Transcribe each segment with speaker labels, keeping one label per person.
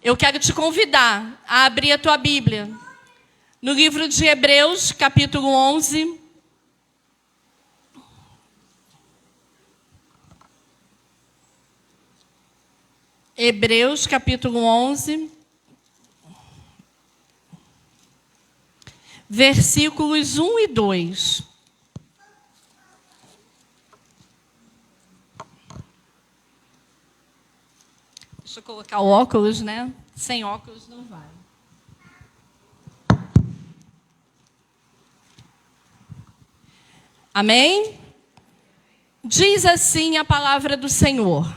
Speaker 1: Eu quero te convidar a abrir a tua Bíblia no livro de Hebreus, capítulo 11. Hebreus, capítulo 11. Versículos 1 e 2. Deixa eu colocar o óculos, né? Sem óculos não vai. Amém? Diz assim a palavra do Senhor.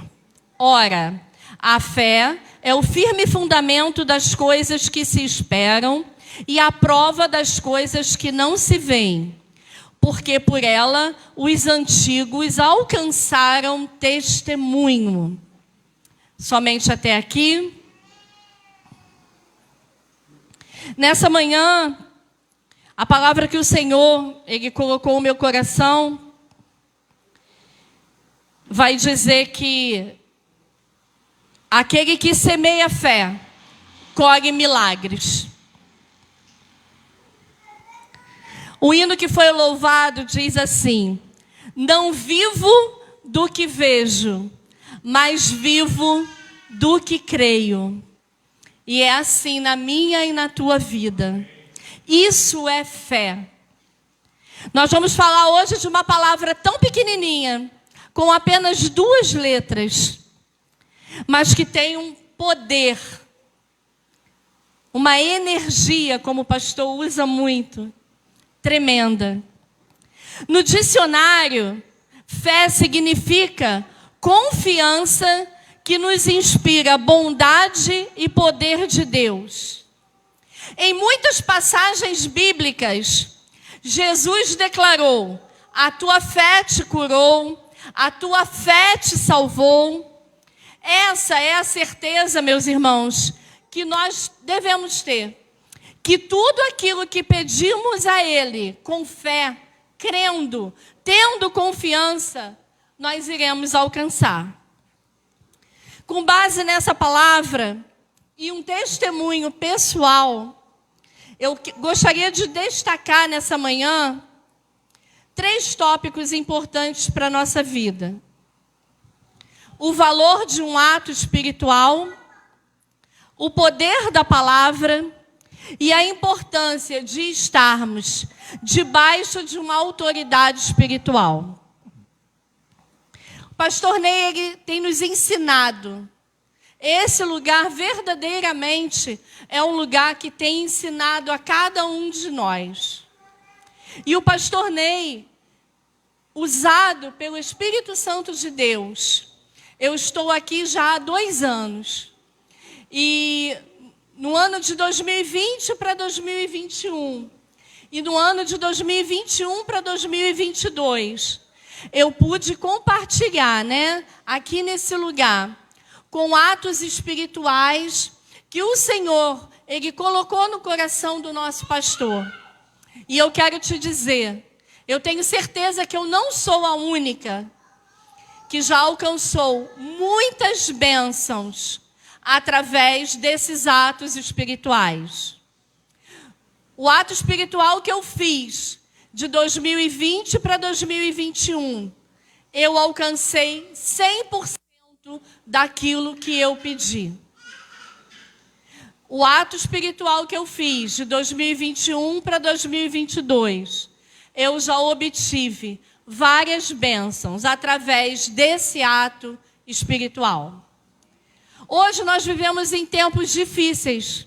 Speaker 1: Ora, a fé é o firme fundamento das coisas que se esperam e a prova das coisas que não se veem, porque por ela os antigos alcançaram testemunho. Somente até aqui. Nessa manhã, a palavra que o Senhor, Ele colocou no meu coração, vai dizer que aquele que semeia fé, colhe milagres. O hino que foi louvado diz assim: não vivo do que vejo, mas vivo do que creio. E é assim na minha e na tua vida. Isso é fé. Nós vamos falar hoje de uma palavra tão pequenininha, com apenas 2 letras, mas que tem um poder, uma energia, como o pastor usa muito, tremenda. No dicionário, fé significa confiança que nos inspira bondade e poder de Deus. Em muitas passagens bíblicas, Jesus declarou: a tua fé te curou, a tua fé te salvou. Essa é a certeza, meus irmãos, que nós devemos ter. Que tudo aquilo que pedimos a Ele, com fé, crendo, tendo confiança, nós iremos alcançar. Com base nessa palavra e um testemunho pessoal, eu gostaria de destacar nessa manhã 3 tópicos importantes para a nossa vida. O valor de um ato espiritual, o poder da palavra e a importância de estarmos debaixo de uma autoridade espiritual. O pastor Ney tem nos ensinado. Esse lugar verdadeiramente é um lugar que tem ensinado a cada um de nós. E o pastor Ney, usado pelo Espírito Santo de Deus, eu estou aqui já há 2 anos. E no ano de 2020 para 2021, e no ano de 2021 para 2022, eu pude compartilhar, aqui nesse lugar, com atos espirituais que o Senhor, Ele colocou no coração do nosso pastor. E eu quero te dizer, eu tenho certeza que eu não sou a única que já alcançou muitas bênçãos através desses atos espirituais. O ato espiritual que eu fiz de 2020 para 2021, eu alcancei 100% daquilo que eu pedi. O ato espiritual que eu fiz de 2021 para 2022, eu já obtive várias bênçãos através desse ato espiritual. Hoje nós vivemos em tempos difíceis.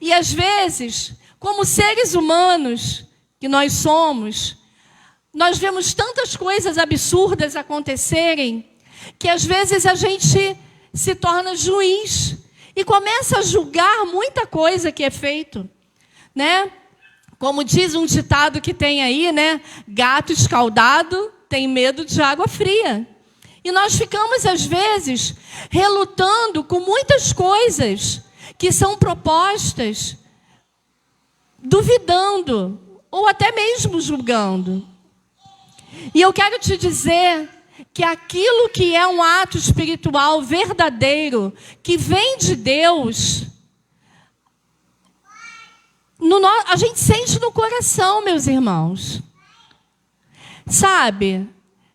Speaker 1: E às vezes, como seres humanos que nós somos, nós vemos tantas coisas absurdas acontecerem, que às vezes a gente se torna juiz e começa a julgar muita coisa que é feito, Como diz um ditado que tem aí, gato escaldado tem medo de água fria. E nós ficamos, às vezes, relutando com muitas coisas que são propostas, duvidando ou até mesmo julgando. E eu quero te dizer que aquilo que é um ato espiritual verdadeiro, que vem de Deus, a gente sente no coração, meus irmãos. Sabe?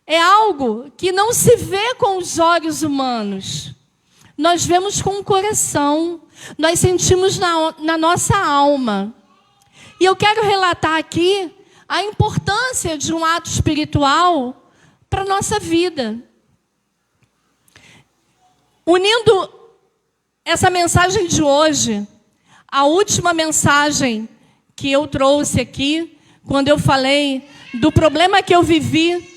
Speaker 1: É algo que não se vê com os olhos humanos. Nós vemos com o coração. Nós sentimos na nossa alma. E eu quero relatar aqui a importância de um ato espiritual para a nossa vida. Unindo essa mensagem de hoje, a última mensagem que eu trouxe aqui, quando eu falei do problema que eu vivi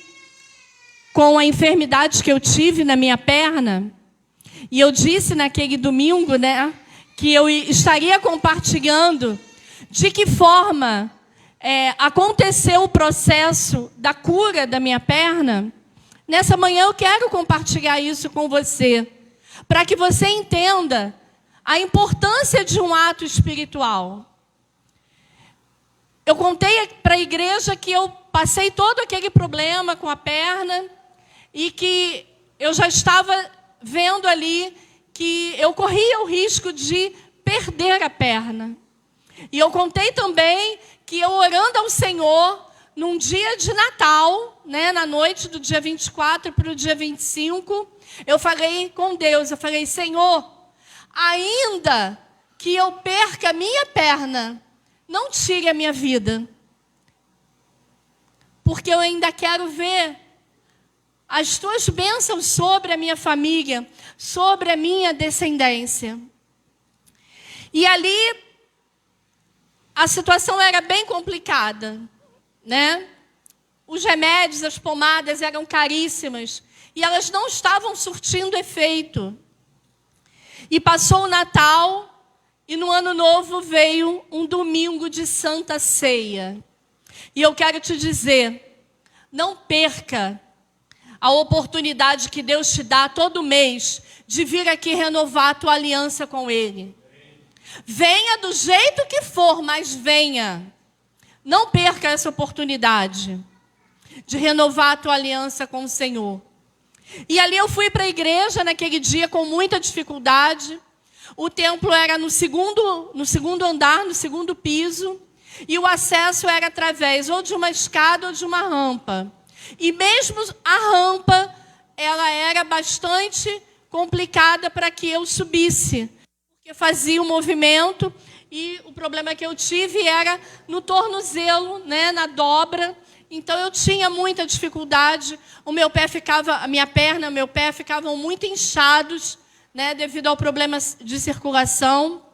Speaker 1: com a enfermidade que eu tive na minha perna, e eu disse naquele domingo, né, que eu estaria compartilhando de que forma aconteceu o processo da cura da minha perna. Nessa manhã eu quero compartilhar isso com você, para que você entenda a importância de um ato espiritual. Eu contei para a igreja que eu passei todo aquele problema com a perna e que eu já estava vendo ali que eu corria o risco de perder a perna. E eu contei também que eu orando ao Senhor, num dia de Natal, né, na noite do dia 24 para o dia 25, eu falei com Deus, eu falei, Senhor, ainda que eu perca a minha perna, não tire a minha vida. Porque eu ainda quero ver as tuas bênçãos sobre a minha família, sobre a minha descendência. E ali, a situação era bem complicada, né? Os remédios, as pomadas eram caríssimas e elas não estavam surtindo efeito. E passou o Natal e no Ano Novo veio um domingo de Santa Ceia. E eu quero te dizer, não perca a oportunidade que Deus te dá todo mês de vir aqui renovar a tua aliança com Ele. Venha do jeito que for, mas venha. Não perca essa oportunidade de renovar a tua aliança com o Senhor. E ali eu fui para a igreja naquele dia com muita dificuldade. O templo era no segundo andar, no segundo piso. E o acesso era através ou de uma escada ou de uma rampa. E mesmo a rampa, ela era bastante complicada para que eu subisse. Porque fazia um movimento e o problema que eu tive era no tornozelo, né, na dobra. Então eu tinha muita dificuldade. A minha perna, o meu pé ficavam muito inchados, né, devido ao problema de circulação.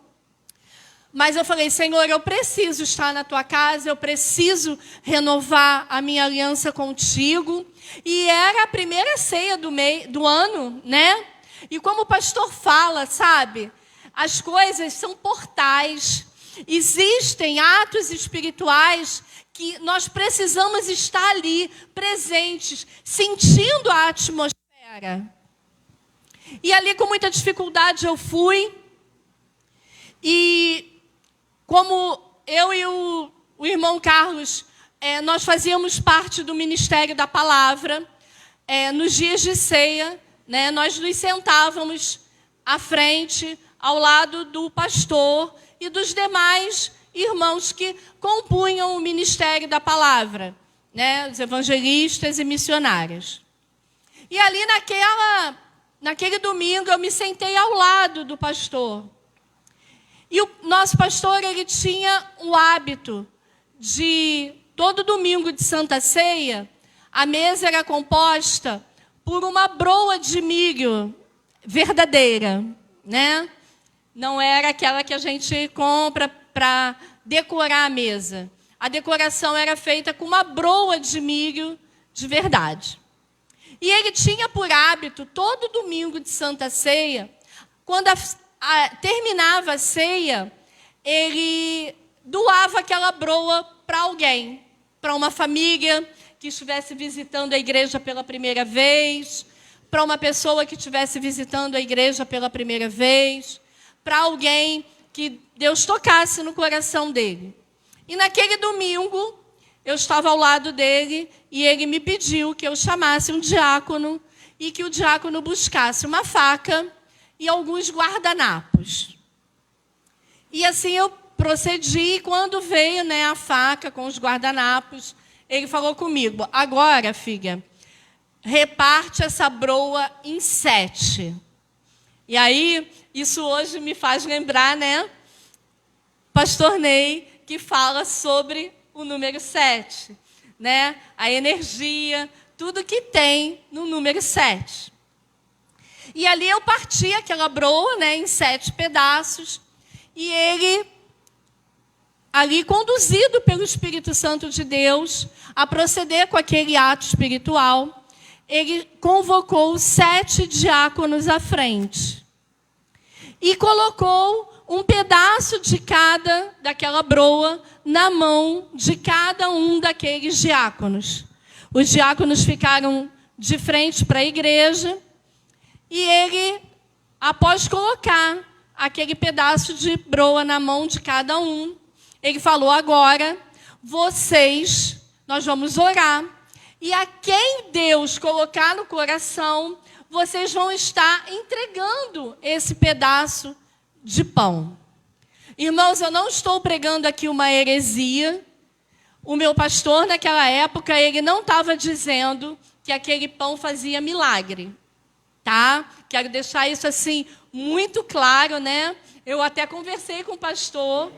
Speaker 1: Mas eu falei, Senhor, eu preciso estar na tua casa, eu preciso renovar a minha aliança contigo. E era a primeira ceia do ano, né? E como o pastor fala, sabe? As coisas são portais. Existem atos espirituais que nós precisamos estar ali, presentes, sentindo a atmosfera. E ali, com muita dificuldade, eu fui. E como eu e o irmão Carlos, nós fazíamos parte do Ministério da Palavra, nos dias de ceia, né, nós nos sentávamos à frente, ao lado do pastor e dos demais irmãos que compunham o Ministério da Palavra, né, os evangelistas e missionários. E ali naquele domingo eu me sentei ao lado do pastor. E o nosso pastor, ele tinha o hábito de, todo domingo de Santa Ceia, a mesa era composta por uma broa de milho verdadeira, né? Não era aquela que a gente compra para decorar a mesa. A decoração era feita com uma broa de milho de verdade. E ele tinha por hábito, todo domingo de Santa Ceia, quando terminava a ceia, ele doava aquela broa para alguém, para uma família que estivesse visitando a igreja pela primeira vez, para uma pessoa que estivesse visitando a igreja pela primeira vez, para alguém que Deus tocasse no coração dele. E naquele domingo, eu estava ao lado dele e ele me pediu que eu chamasse um diácono e que o diácono buscasse uma faca e alguns guardanapos. E assim eu procedi, e quando veio, né, a faca com os guardanapos, ele falou comigo: agora, filha, reparte essa broa em 7. E aí, isso hoje me faz lembrar, né, Pastor Ney, que fala sobre o número 7, né, a energia, tudo que tem no número 7. E ali eu parti aquela broa, né, em 7 pedaços, e ele, ali conduzido pelo Espírito Santo de Deus, a proceder com aquele ato espiritual, ele convocou 7 diáconos à frente e colocou um pedaço de cada daquela broa na mão de cada um daqueles diáconos. Os diáconos ficaram de frente para a igreja e ele, após colocar aquele pedaço de broa na mão de cada um, ele falou: agora, nós vamos orar, e a quem Deus colocar no coração, vocês vão estar entregando esse pedaço de pão. Irmãos, eu não estou pregando aqui uma heresia. O meu pastor, naquela época, ele não estava dizendo que aquele pão fazia milagre, tá? Quero deixar isso assim muito claro, né? Eu até conversei com o pastor.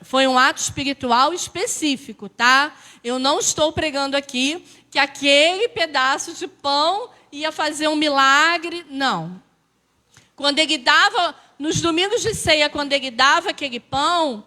Speaker 1: Foi um ato espiritual específico, tá? Eu não estou pregando aqui que aquele pedaço de pão ia fazer um milagre, não. Quando ele dava, nos domingos de ceia, quando ele dava aquele pão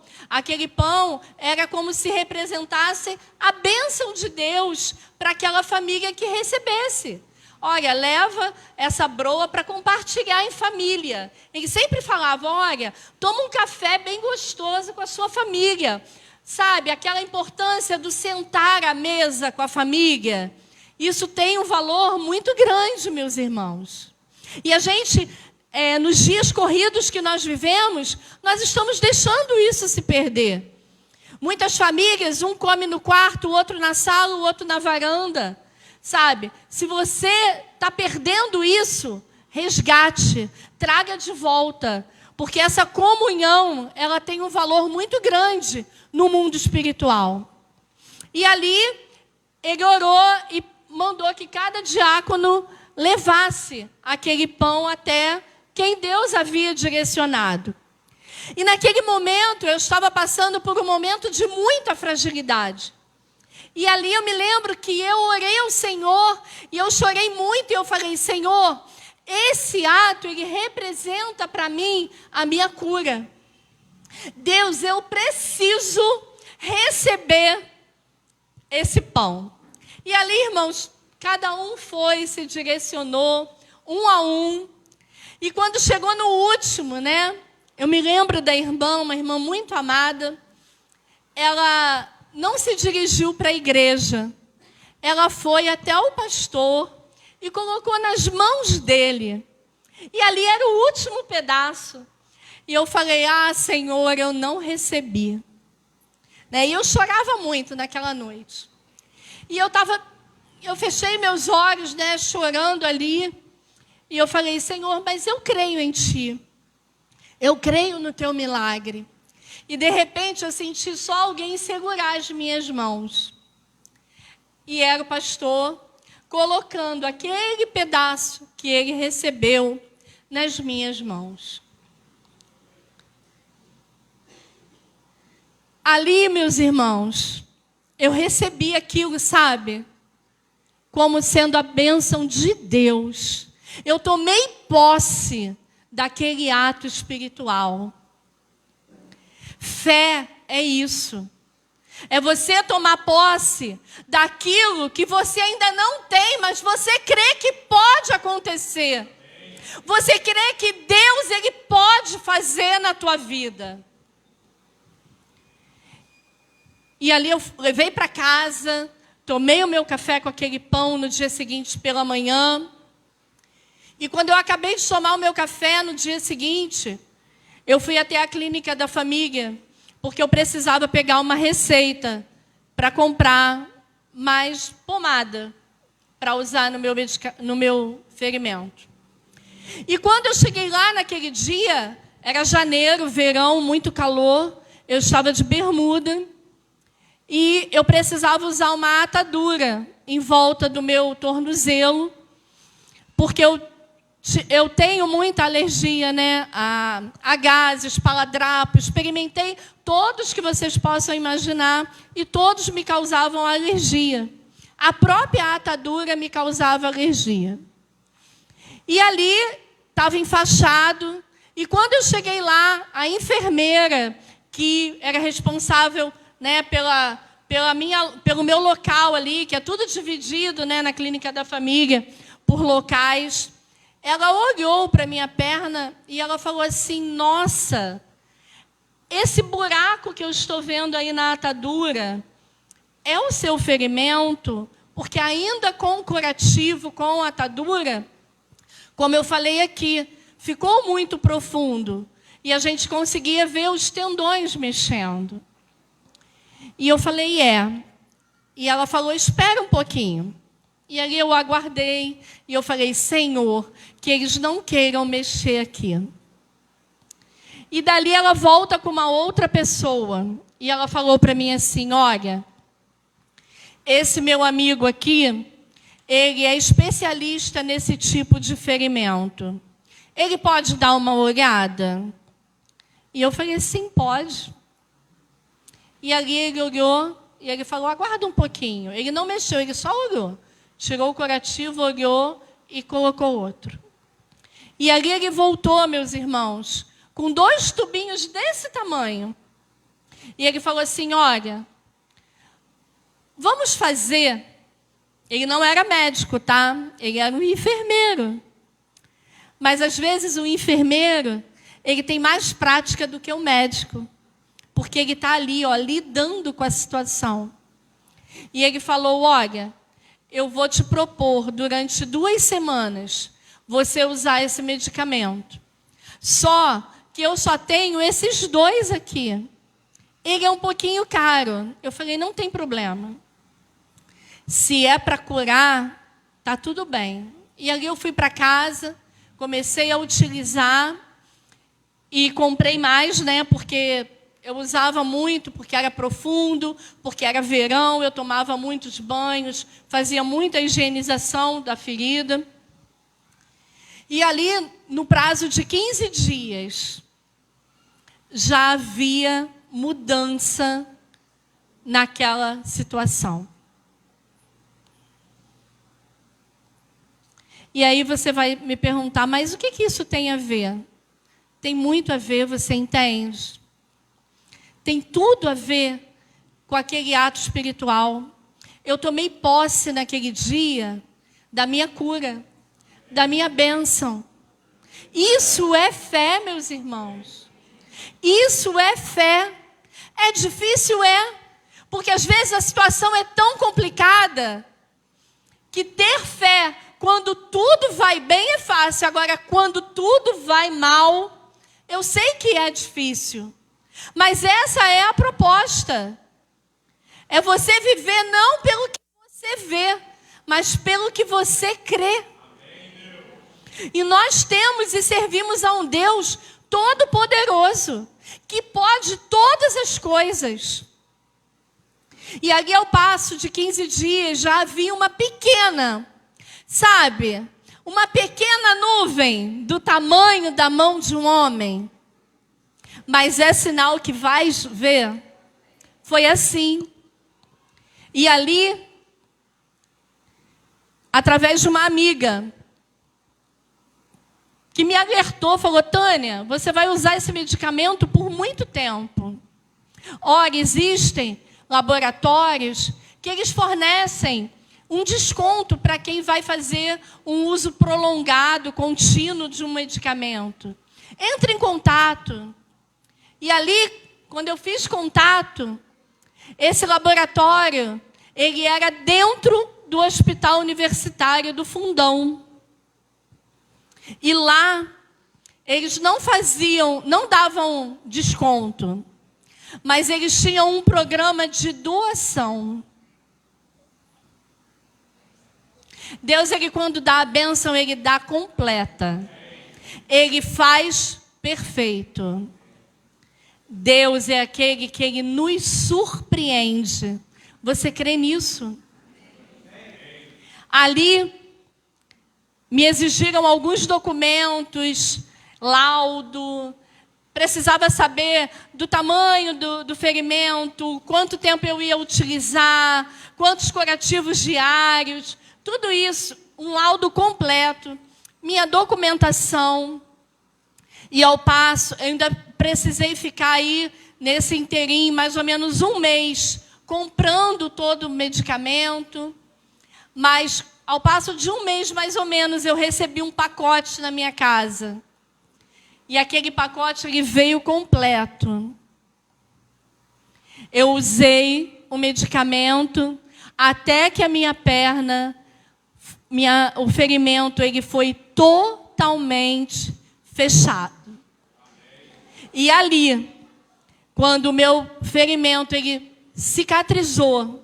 Speaker 1: era como se representasse a bênção de Deus para aquela família que recebesse. Olha, leva essa broa para compartilhar em família. Ele sempre falava: olha, toma um café bem gostoso com a sua família. Sabe, aquela importância do sentar à mesa com a família. Isso tem um valor muito grande, meus irmãos. E a gente, nos dias corridos que nós vivemos, nós estamos deixando isso se perder. Muitas famílias, um come no quarto, o outro na sala, o outro na varanda. Sabe, se você está perdendo isso, resgate, traga de volta, porque essa comunhão, ela tem um valor muito grande no mundo espiritual. E ali, ele orou e mandou que cada diácono levasse aquele pão até quem Deus havia direcionado. E naquele momento, eu estava passando por um momento de muita fragilidade. E ali eu me lembro que eu orei ao Senhor e eu chorei muito e eu falei: Senhor, esse ato, ele representa para mim a minha cura. Deus, eu preciso receber esse pão. E ali, irmãos, cada um foi, se direcionou, um a um. E quando chegou no último, né? Eu me lembro da irmã, uma irmã muito amada. Ela não se dirigiu para a igreja. Ela foi até o pastor e colocou nas mãos dele. E ali era o último pedaço. E eu falei: ah, Senhor, eu não recebi. Né? E eu chorava muito naquela noite. E eu fechei meus olhos, né, chorando ali. E eu falei: Senhor, mas eu creio em Ti. Eu creio no Teu milagre. E de repente eu senti só alguém segurar as minhas mãos. E era o pastor colocando aquele pedaço que ele recebeu nas minhas mãos. Ali, meus irmãos, eu recebi aquilo, sabe? Como sendo a bênção de Deus. Eu tomei posse daquele ato espiritual. Fé é isso. É você tomar posse daquilo que você ainda não tem, mas você crê que pode acontecer. Você crê que Deus, Ele pode fazer na tua vida. E ali eu levei para casa, tomei o meu café com aquele pão no dia seguinte pela manhã. E quando eu acabei de tomar o meu café no dia seguinte, eu fui até a clínica da família porque eu precisava pegar uma receita para comprar mais pomada para usar no meu ferimento. E quando eu cheguei lá naquele dia, era janeiro, verão, muito calor, eu estava de bermuda e eu precisava usar uma atadura em volta do meu tornozelo, porque eu tenho muita alergia, né, a gases, paladrapo. Experimentei todos que vocês possam imaginar e todos me causavam alergia. A própria atadura me causava alergia. E ali estava enfaixado. E quando eu cheguei lá, a enfermeira, que era responsável, né, pelo meu local ali, que é tudo dividido, né, na clínica da família, por locais, ela olhou para a minha perna e ela falou assim: nossa, esse buraco que eu estou vendo aí na atadura é o seu ferimento? Porque ainda com o curativo, com a atadura, como eu falei aqui, ficou muito profundo. E a gente conseguia ver os tendões mexendo. E eu falei, é. E ela falou, espera um pouquinho. E ali eu aguardei. E eu falei, Senhor, que eles não queiram mexer aqui. E dali ela volta com uma outra pessoa. E ela falou para mim assim, olha, esse meu amigo aqui, ele é especialista nesse tipo de ferimento. Ele pode dar uma olhada? E eu falei, sim, pode. E ali ele olhou e ele falou, aguarda um pouquinho. Ele não mexeu, ele só olhou. Tirou o curativo, olhou e colocou outro. E ali ele voltou, meus irmãos, com 2 tubinhos desse tamanho. E ele falou assim, olha, vamos fazer... Ele não era médico, tá? Ele era um enfermeiro. Mas, às vezes, o enfermeiro, ele tem mais prática do que o médico. Porque ele está ali, ó, lidando com a situação. E ele falou, olha, eu vou te propor, durante 2 semanas, você usar esse medicamento. Só que eu só tenho esses 2 aqui. Ele é um pouquinho caro. Eu falei, não tem problema. Se é para curar, tá tudo bem. E ali eu fui para casa, comecei a utilizar e comprei mais, né? Porque eu usava muito, porque era profundo, porque era verão, eu tomava muitos banhos, fazia muita higienização da ferida. E ali, no prazo de 15 dias, já havia mudança naquela situação. E aí você vai me perguntar, mas o que isso tem a ver? Tem muito a ver, você entende? Tem tudo a ver com aquele ato espiritual. Eu tomei posse naquele dia da minha cura, da minha bênção. Isso é fé, meus irmãos. Isso é fé. É difícil, é. Porque às vezes a situação é tão complicada que ter fé quando tudo vai bem é fácil. Agora, quando tudo vai mal, eu sei que é difícil. Mas essa é a proposta. É você viver não pelo que você vê, mas pelo que você crê. E nós temos e servimos a um Deus todo-poderoso, que pode todas as coisas. E ali ao passo de 15 dias já havia uma pequena, sabe, uma pequena nuvem do tamanho da mão de um homem. Mas é sinal que vais ver. Foi assim. E ali, através de uma amiga, que me alertou, falou, Tânia, você vai usar esse medicamento por muito tempo. Ora, existem laboratórios que eles fornecem um desconto para quem vai fazer um uso prolongado, contínuo de um medicamento. Entre em contato. E ali, quando eu fiz contato, esse laboratório, ele era dentro do Hospital Universitário do Fundão. E lá, eles não davam desconto. mas eles tinham um programa de doação. Deus, ele quando dá a bênção, ele dá completa. Ele faz perfeito. Deus é aquele que ele nos surpreende. Você crê nisso? Ali me exigiram alguns documentos, laudo. Precisava saber do tamanho do ferimento, quanto tempo eu ia utilizar, quantos curativos diários. Tudo isso, um laudo completo, minha documentação. E ao passo, eu ainda precisei ficar aí, nesse inteirinho, mais ou menos um mês, comprando todo o medicamento. Mas, ao passo de um mês, mais ou menos, eu recebi um pacote na minha casa. E aquele pacote, ele veio completo. Eu usei o medicamento até que a minha perna, o ferimento, ele foi totalmente fechado. E ali, quando o meu ferimento ele cicatrizou,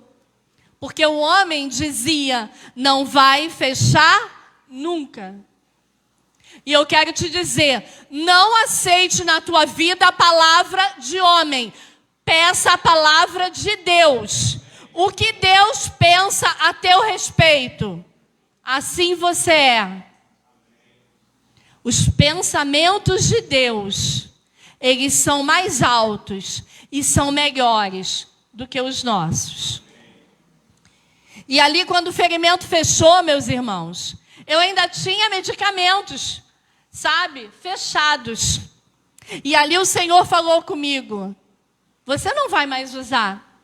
Speaker 1: porque o homem dizia, não vai fechar nunca. E eu quero te dizer, não aceite na tua vida a palavra de homem. Peça a palavra de Deus. O que Deus pensa a teu respeito, assim você é. Os pensamentos de Deus, eles são mais altos e são melhores do que os nossos. E ali, quando o ferimento fechou, meus irmãos, eu ainda tinha medicamentos, sabe, fechados. E ali o Senhor falou comigo, você não vai mais usar.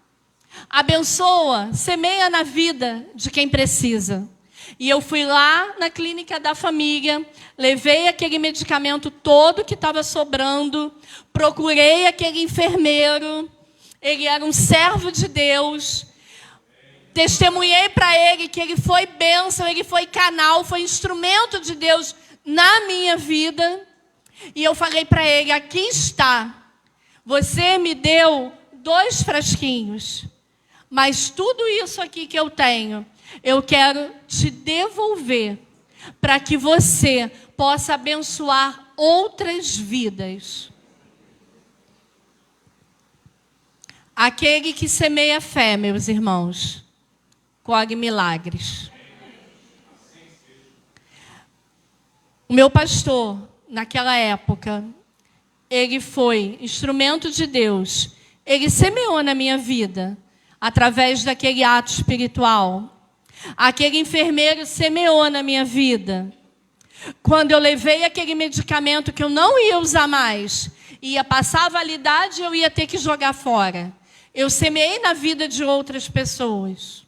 Speaker 1: Abençoa, semeia na vida de quem precisa. E eu fui lá na clínica da família, levei aquele medicamento todo que estava sobrando, procurei aquele enfermeiro, ele era um servo de Deus, testemunhei para ele que ele foi bênção, ele foi canal, foi instrumento de Deus na minha vida. E eu falei para ele, aqui está, você me deu 2 frasquinhos, mas tudo isso aqui que eu tenho, eu quero te devolver para que você possa abençoar outras vidas. Aquele que semeia fé, meus irmãos, colhe milagres. O meu pastor, naquela época, ele foi instrumento de Deus. Ele semeou na minha vida, através daquele ato espiritual. Aquele enfermeiro semeou na minha vida. Quando eu levei aquele medicamento que eu não ia usar mais, ia passar a validade e eu ia ter que jogar fora. Eu semeei na vida de outras pessoas.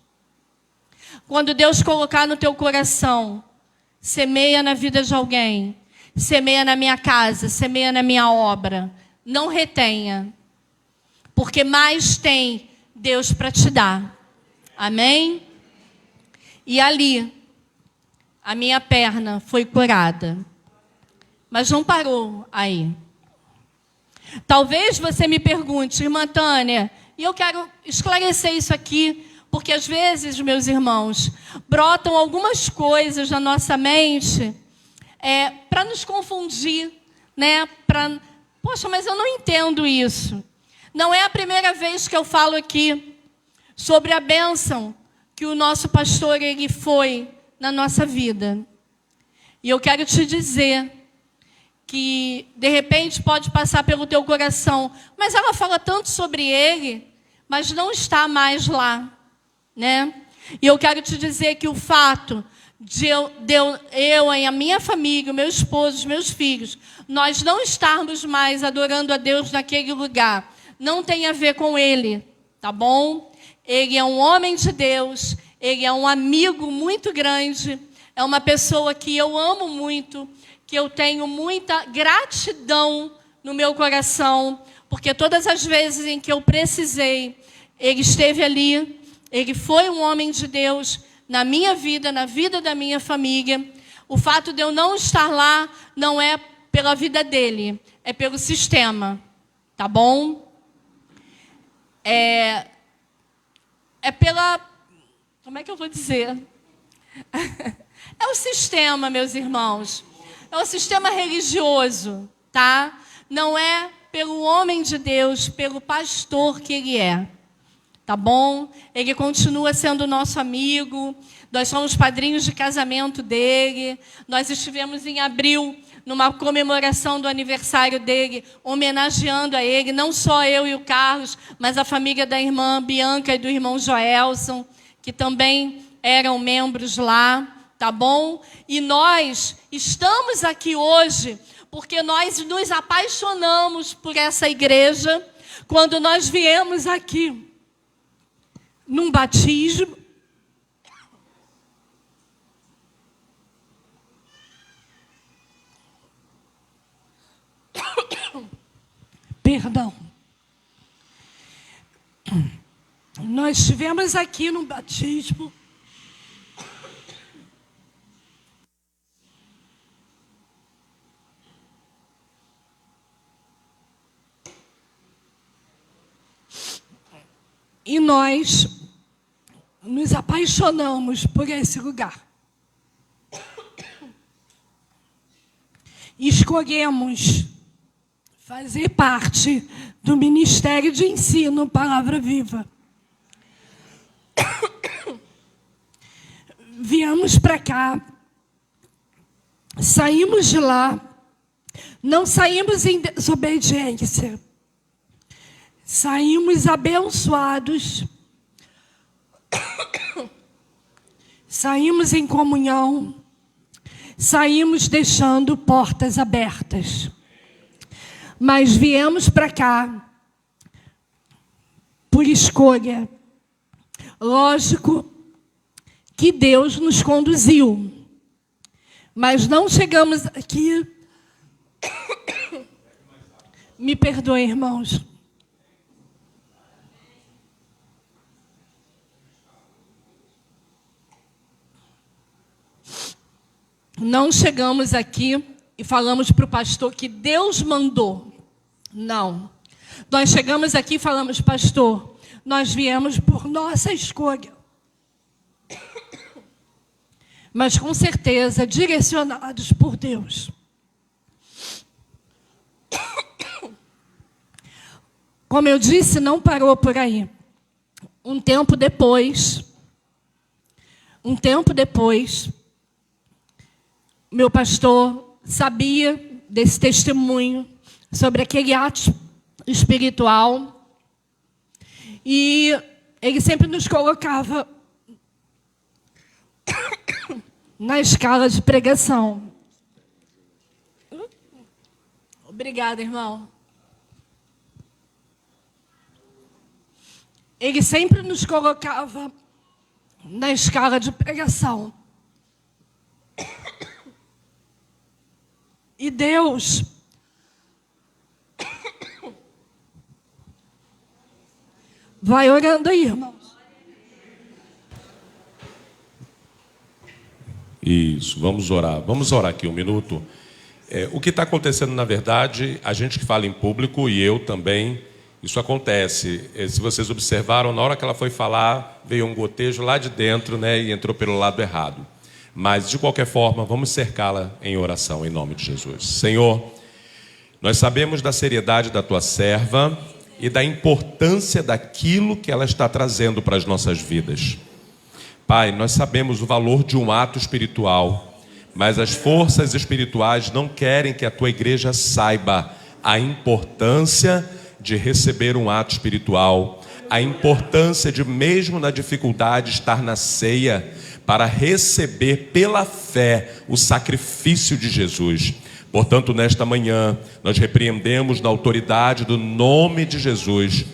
Speaker 1: Quando Deus colocar no teu coração, semeia na vida de alguém, semeia na minha casa, semeia na minha obra. Não retenha, porque mais tem Deus para te dar. Amém? E ali, a minha perna foi curada. Mas não parou aí. Talvez você me pergunte, irmã Tânia, e eu quero esclarecer isso aqui, porque às vezes, meus irmãos, brotam algumas coisas na nossa mente para nos confundir, né? Poxa, mas eu não entendo isso. Não é a primeira vez que eu falo aqui sobre a bênção que o nosso pastor ele foi na nossa vida. E eu quero te dizer que, de repente, pode passar pelo teu coração, mas ela fala tanto sobre ele, mas não está mais lá, né? E eu quero te dizer que o fato de eu e a minha família, o meu esposo, os meus filhos, nós não estarmos mais adorando a Deus naquele lugar, não tem a ver com ele, tá bom? Ele é um homem de Deus, ele é um amigo muito grande, é uma pessoa que eu amo muito, que eu tenho muita gratidão no meu coração, porque todas as vezes em que eu precisei, ele esteve ali, ele foi um homem de Deus na minha vida, na vida da minha família. O fato de eu não estar lá não é pela vida dele, é pelo sistema, tá bom? É pela... Como é que eu vou dizer? É o sistema, meus irmãos. É o sistema religioso, tá? Não é pelo homem de Deus, pelo pastor que ele é. Tá bom? Ele continua sendo nosso amigo. Nós somos padrinhos de casamento dele. Nós estivemos em abril numa comemoração do aniversário dele, homenageando a ele, não só eu e o Carlos, mas a família da irmã Bianca e do irmão Joelson, que também eram membros lá, tá bom? E nós estamos aqui hoje porque nós nos apaixonamos por essa igreja quando nós viemos aqui num batismo. Perdão. Nós estivemos aqui no batismo. E nós nos apaixonamos por esse lugar. Escolhemos fazer parte do Ministério de Ensino Palavra Viva. Viemos para cá, saímos de lá, não saímos em desobediência, saímos abençoados, saímos em comunhão, saímos deixando portas abertas. Mas viemos para cá por escolha. Lógico que Deus nos conduziu, mas não chegamos aqui... Me perdoem, irmãos. Não chegamos aqui e falamos para o pastor que Deus mandou. Não. Nós chegamos aqui e falamos, pastor, nós viemos por nossa escolha. Mas com certeza direcionados por Deus. Como eu disse, não parou por aí. Um tempo depois, meu pastor sabia desse testemunho sobre aquele ato espiritual e ele sempre nos colocava na escala de pregação. Obrigada, irmão. Ele sempre nos colocava na escala de pregação. E Deus vai orando aí, irmãos.
Speaker 2: Isso, vamos orar. Vamos orar aqui um minuto. O que está acontecendo, na verdade, a gente que fala em público e eu também, isso acontece. Se vocês observaram, na hora que ela foi falar, veio um gotejo lá de dentro, né, e entrou pelo lado errado. Mas, de qualquer forma, vamos cercá-la em oração, em nome de Jesus. Senhor, nós sabemos da seriedade da Tua serva e da importância daquilo que ela está trazendo para as nossas vidas. Pai, nós sabemos o valor de um ato espiritual, mas as forças espirituais não querem que a Tua igreja saiba a importância de receber um ato espiritual, a importância de, mesmo na dificuldade, estar na ceia para receber pela fé o sacrifício de Jesus. Portanto, nesta manhã, nós repreendemos na autoridade do nome de Jesus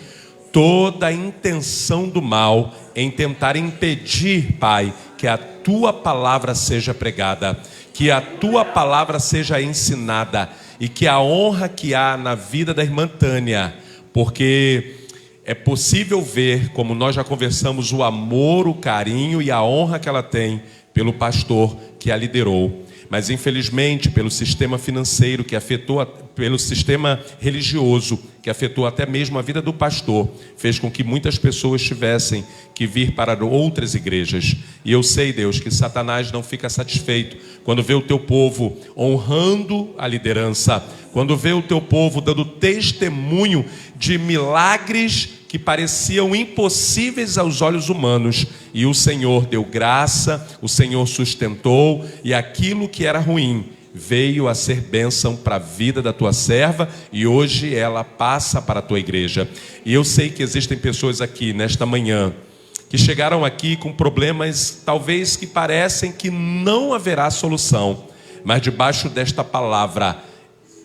Speaker 2: toda a intenção do mal em tentar impedir, Pai, que a Tua palavra seja pregada, que a Tua palavra seja ensinada e que a honra que há na vida da irmã Tânia, porque é possível ver, como nós já conversamos, o amor, o carinho e a honra que ela tem pelo pastor que a liderou. mas infelizmente pelo sistema financeiro que afetou, pelo sistema religioso que afetou até mesmo a vida do pastor, fez com que muitas pessoas tivessem que vir para outras igrejas. E eu sei, Deus, que Satanás não fica satisfeito quando vê o teu povo honrando a liderança, quando vê o teu povo dando testemunho de milagres que pareciam impossíveis aos olhos humanos, e o Senhor deu graça, o Senhor sustentou, e aquilo que era ruim veio a ser bênção para a vida da tua serva, e hoje ela passa para a tua igreja. E eu sei que existem pessoas aqui nesta manhã que chegaram aqui com problemas talvez que parecem que não haverá solução, mas debaixo desta palavra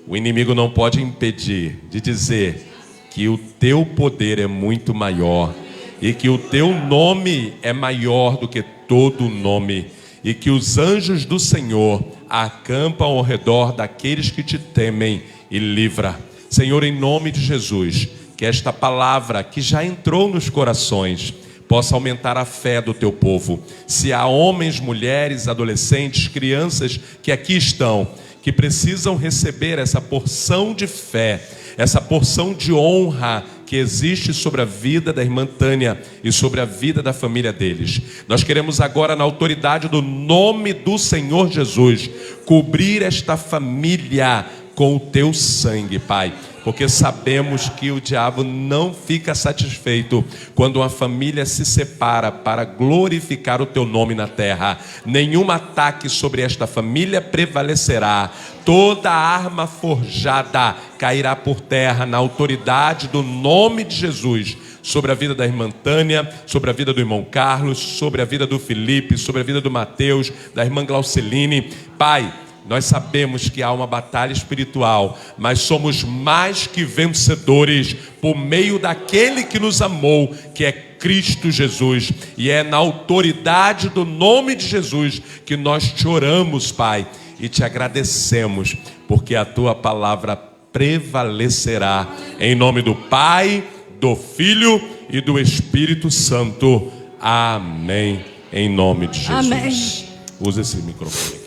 Speaker 2: o inimigo não pode impedir de dizer que o teu poder é muito maior, e que o teu nome é maior do que todo nome, e que os anjos do Senhor acampam ao redor daqueles que te temem e livra. Senhor, em nome de Jesus, que esta palavra que já entrou nos corações possa aumentar a fé do teu povo. Se há homens, mulheres, adolescentes, crianças que aqui estão, que precisam receber essa porção de fé, essa porção de honra que existe sobre a vida da irmã Tânia e sobre a vida da família deles, nós queremos agora, na autoridade do nome do Senhor Jesus, cobrir esta família com o teu sangue, Pai, porque sabemos que o diabo não fica satisfeito quando uma família se separa para glorificar o teu nome na terra. Nenhum ataque sobre esta família prevalecerá. Toda arma forjada cairá por terra na autoridade do nome de Jesus, sobre a vida da irmã Tânia, sobre a vida do irmão Carlos, sobre a vida do Felipe, sobre a vida do Mateus, da irmã Glauceline. Pai, nós sabemos que há uma batalha espiritual, mas somos mais que vencedores por meio daquele que nos amou, que é Cristo Jesus. E é na autoridade do nome de Jesus que nós te oramos, Pai, e te agradecemos, porque a tua palavra prevalecerá. Em nome do Pai, do Filho e do Espírito Santo. Amém. Em nome de Jesus.
Speaker 1: Amém.
Speaker 2: Usa esse microfone aqui.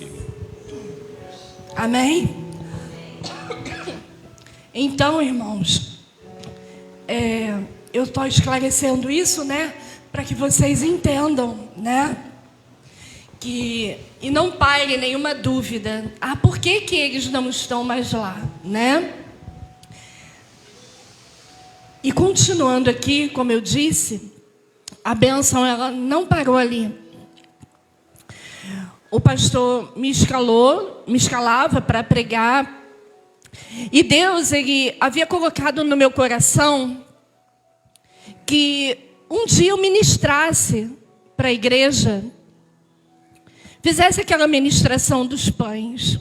Speaker 1: Amém? Então, irmãos, eu estou esclarecendo isso, né? Para que vocês entendam, né? E não paire nenhuma dúvida. Por que eles não estão mais lá, né? E continuando aqui, como eu disse, a bênção ela não parou ali. O pastor me escalava para pregar, e Deus, ele havia colocado no meu coração que um dia eu ministrasse para a igreja, fizesse aquela ministração dos pães.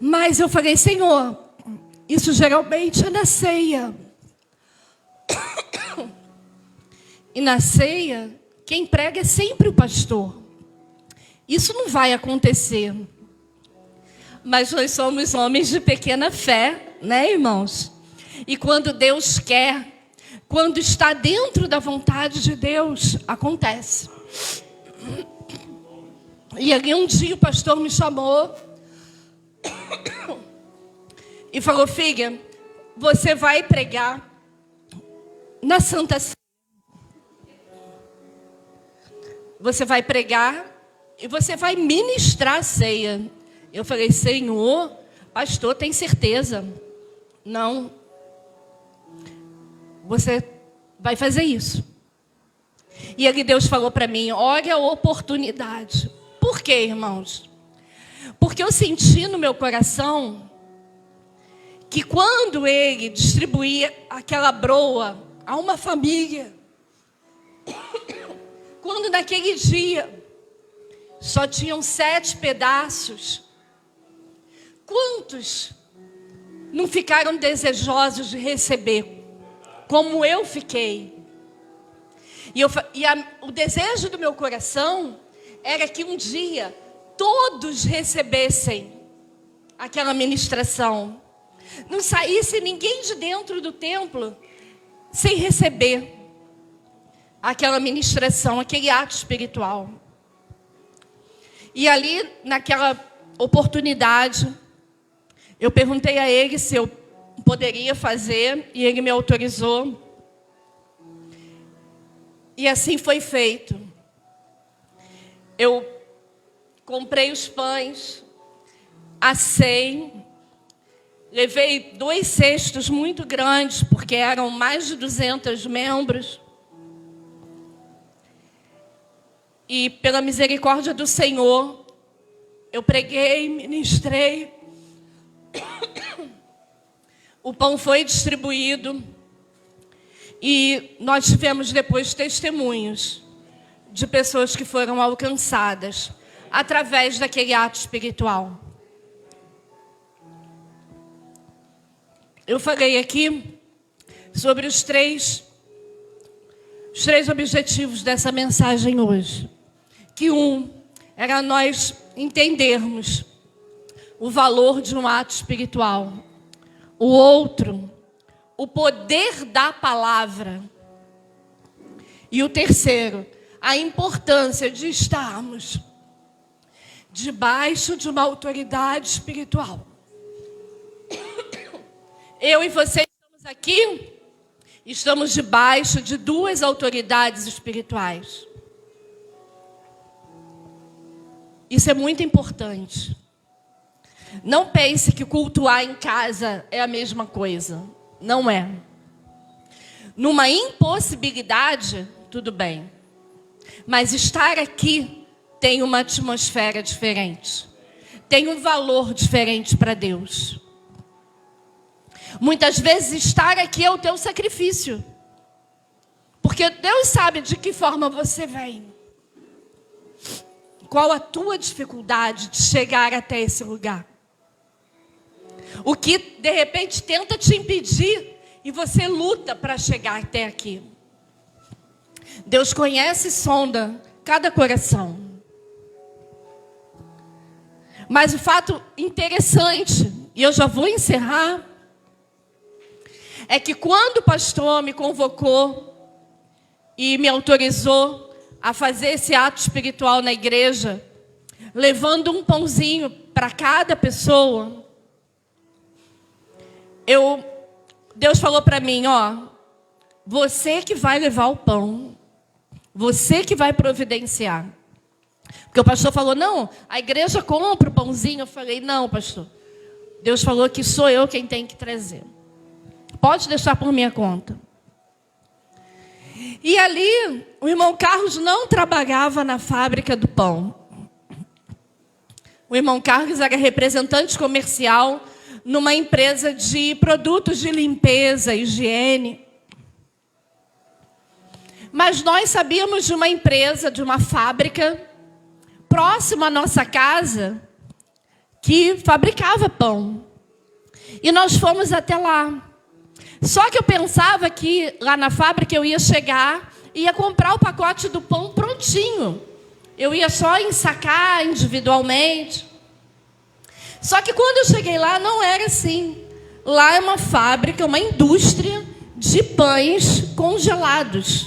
Speaker 1: Mas eu falei, Senhor, isso geralmente é na ceia. E na ceia, quem prega é sempre o pastor. Isso não vai acontecer. Mas nós somos homens de pequena fé, né, irmãos? E quando Deus quer, quando está dentro da vontade de Deus, acontece. E ali um dia o pastor me chamou e falou, filha, você vai pregar na Santa Ceia. Você vai pregar e você vai ministrar a ceia. Eu falei, Senhor, pastor, tem certeza? Não. Você vai fazer isso. E ali Deus falou para mim, olha a oportunidade. Por quê, irmãos? Porque eu senti no meu coração que quando ele distribuía aquela broa a uma família, quando naquele dia só tinham 7 pedaços, quantos não ficaram desejosos de receber, como eu fiquei? O desejo do meu coração era que um dia todos recebessem aquela ministração. Não saísse ninguém de dentro do templo sem receber aquela ministração, aquele ato espiritual. E ali, naquela oportunidade, eu perguntei a ele se eu poderia fazer, e ele me autorizou. E assim foi feito. Eu comprei os pães, assei, levei 2 cestos muito grandes, porque eram mais de 200 membros. E pela misericórdia do Senhor, eu preguei, ministrei. O pão foi distribuído. E nós tivemos depois testemunhos de pessoas que foram alcançadas através daquele ato espiritual. Eu falei aqui sobre os três objetivos dessa mensagem hoje. Que era nós entendermos o valor de um ato espiritual. O outro, o poder da palavra. E o terceiro, a importância de estarmos debaixo de uma autoridade espiritual. Eu e você estamos aqui, estamos debaixo de 2 autoridades espirituais. Isso é muito importante. Não pense que cultuar em casa é a mesma coisa. Não é. Numa impossibilidade, tudo bem. Mas estar aqui tem uma atmosfera diferente. Tem um valor diferente para Deus. Muitas vezes estar aqui é o teu sacrifício. Porque Deus sabe de que forma você vem. Qual a tua dificuldade de chegar até esse lugar? O que, de repente, tenta te impedir e você luta para chegar até aqui. Deus conhece e sonda cada coração. Mas o fato interessante, e eu já vou encerrar, é que quando o pastor me convocou e me autorizou a fazer esse ato espiritual na igreja, levando um pãozinho para cada pessoa, Deus falou para mim, você que vai levar o pão, você que vai providenciar. Porque o pastor falou, não, a igreja compra o pãozinho. Eu falei, não, pastor, Deus falou que sou eu quem tem que trazer. Pode deixar por minha conta. E ali, o irmão Carlos não trabalhava na fábrica do pão. O irmão Carlos era representante comercial numa empresa de produtos de limpeza, higiene. Mas nós sabíamos de uma empresa, de uma fábrica, próxima à nossa casa, que fabricava pão. E nós fomos até lá. Só que eu pensava que lá na fábrica eu ia chegar e ia comprar o pacote do pão prontinho. Eu ia só ensacar individualmente. Só que quando eu cheguei lá, não era assim. Lá é uma fábrica, uma indústria de pães congelados,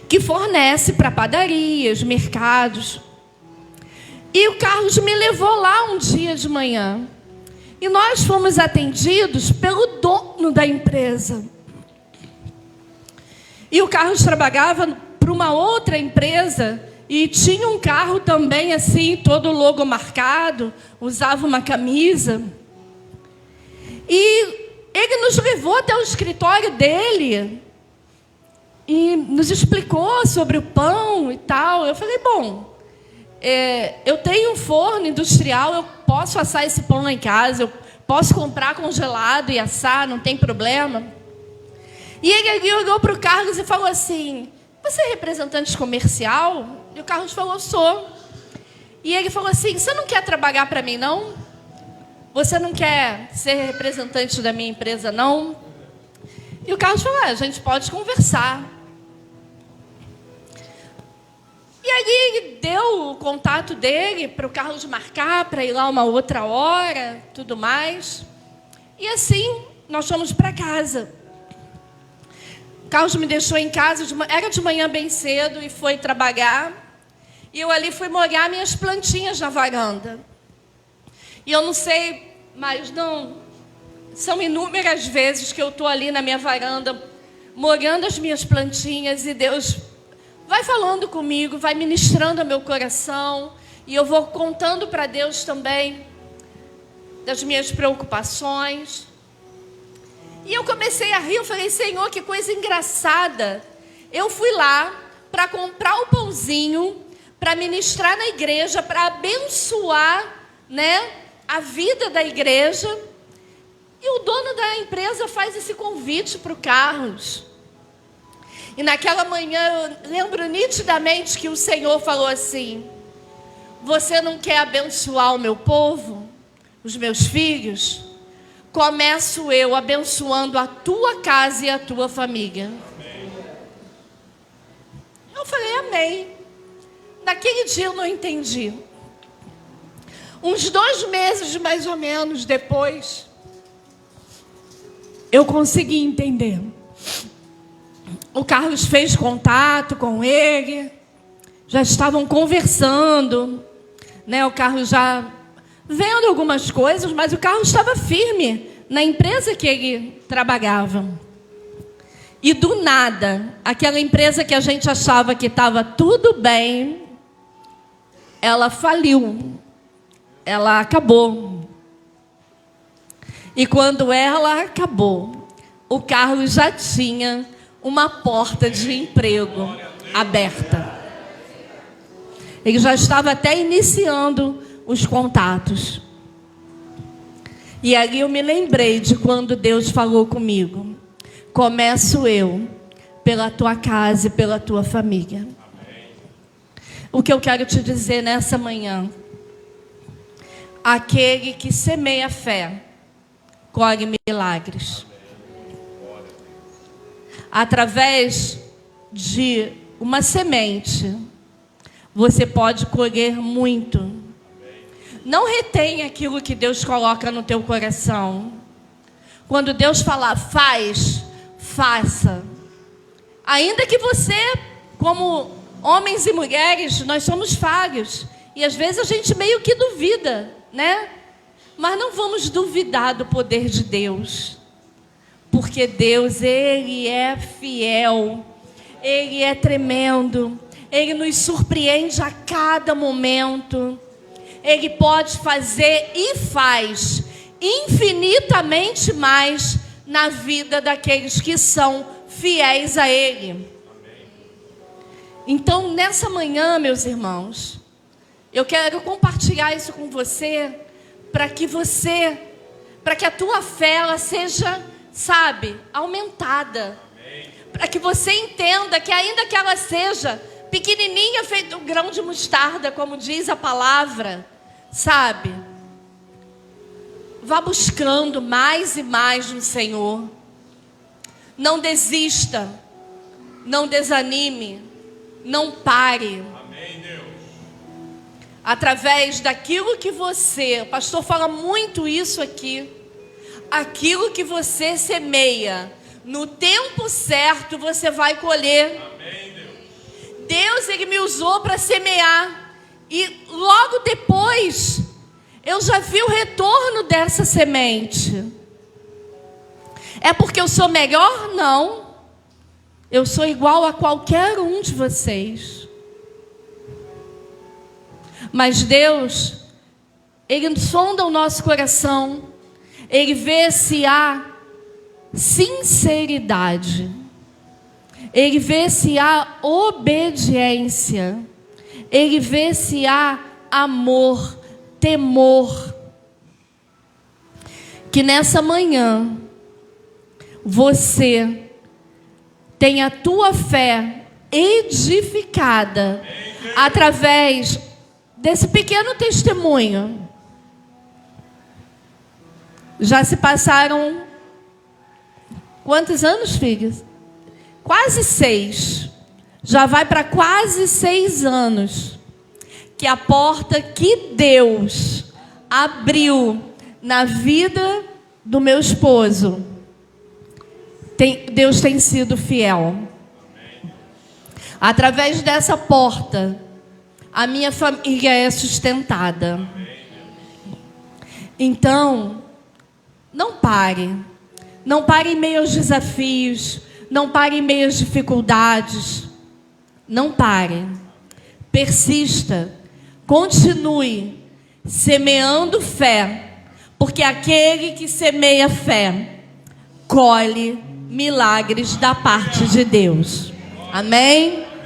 Speaker 1: que fornece para padarias, mercados. E o Carlos me levou lá um dia de manhã. E nós fomos atendidos pelo dono da empresa. E o Carlos trabalhava para uma outra empresa e tinha um carro também assim, todo logo marcado, usava uma camisa. E ele nos levou até o escritório dele e nos explicou sobre o pão e tal. Eu falei, bom, eu tenho um forno industrial, eu posso assar esse pão lá em casa, eu posso comprar congelado e assar, não tem problema. E ele olhou para o Carlos e falou assim, você é representante comercial? E o Carlos falou, sou. E ele falou assim, você não quer trabalhar para mim, não? Você não quer ser representante da minha empresa, não? E o Carlos falou, a gente pode conversar. E aí ele deu o contato dele para o Carlos marcar, para ir lá uma outra hora, tudo mais. E assim, nós fomos para casa. O Carlos me deixou em casa, era de manhã bem cedo, e foi trabalhar. E eu ali fui molhar minhas plantinhas na varanda. E eu não sei, mas não... São inúmeras vezes que eu estou ali na minha varanda, molhando as minhas plantinhas, e Deus vai falando comigo, vai ministrando ao meu coração, e eu vou contando para Deus também das minhas preocupações. E eu comecei a rir, eu falei, Senhor, que coisa engraçada. Eu fui lá para comprar o pãozinho, para ministrar na igreja, para abençoar, né, a vida da igreja. E o dono da empresa faz esse convite para o Carlos. E naquela manhã eu lembro nitidamente que o Senhor falou assim: você não quer abençoar o meu povo, os meus filhos? Começo eu abençoando a tua casa e a tua família. Amém. Eu falei, amém. Naquele dia eu não entendi. Uns 2 meses mais ou menos depois, eu consegui entender. O Carlos fez contato com ele, já estavam conversando, né? O Carlos já vendo algumas coisas, mas o Carlos estava firme na empresa que ele trabalhava. E do nada, aquela empresa que a gente achava que estava tudo bem, ela faliu, ela acabou. E quando ela acabou, o Carlos já tinha uma porta de emprego aberta. Ele já estava até iniciando os contatos. E ali eu me lembrei de quando Deus falou comigo: começo eu pela tua casa e pela tua família. O que eu quero te dizer nessa manhã: aquele que semeia fé colhe milagres. Através de uma semente, você pode colher muito. Não retenha aquilo que Deus coloca no teu coração. Quando Deus falar, faz, faça. Ainda que você, como homens e mulheres, nós somos falhos. E às vezes a gente meio que duvida, né? Mas não vamos duvidar do poder de Deus. Porque Deus, Ele é fiel. Ele é tremendo. Ele nos surpreende a cada momento. Ele pode fazer e faz infinitamente mais na vida daqueles que são fiéis a Ele. Então, nessa manhã, meus irmãos, eu quero compartilhar isso com você, para que a tua fé ela seja, sabe, aumentada. Para que você entenda que ainda que ela seja pequenininha, feito um grão de mostarda, como diz a palavra, sabe? Vá buscando mais e mais no Senhor. Não desista, não desanime, não pare.
Speaker 2: Amém, Deus.
Speaker 1: Através daquilo que você, o pastor fala muito isso aqui, aquilo que você semeia, no tempo certo você vai colher.
Speaker 2: Amém, Deus.
Speaker 1: Deus, Ele me usou para semear. E logo depois, eu já vi o retorno dessa semente. É porque eu sou melhor? Não. Eu sou igual a qualquer um de vocês. Mas Deus, Ele sonda o nosso coração. Ele vê se há sinceridade. Ele vê se há obediência. Ele vê se há amor, temor. Que nessa manhã você tenha a tua fé edificada através desse pequeno testemunho. Já se passaram quantos anos, filhos? Quase 6. Já vai para quase 6 anos que a porta que Deus abriu na vida do meu esposo, Deus tem sido fiel. Através dessa porta, a minha família é sustentada. Então, não pare. Não pare em meio aos desafios. Não pare em meio às dificuldades. Não pare. Persista. Continue semeando fé. Porque aquele que semeia fé, colhe milagres da parte de Deus. Amém?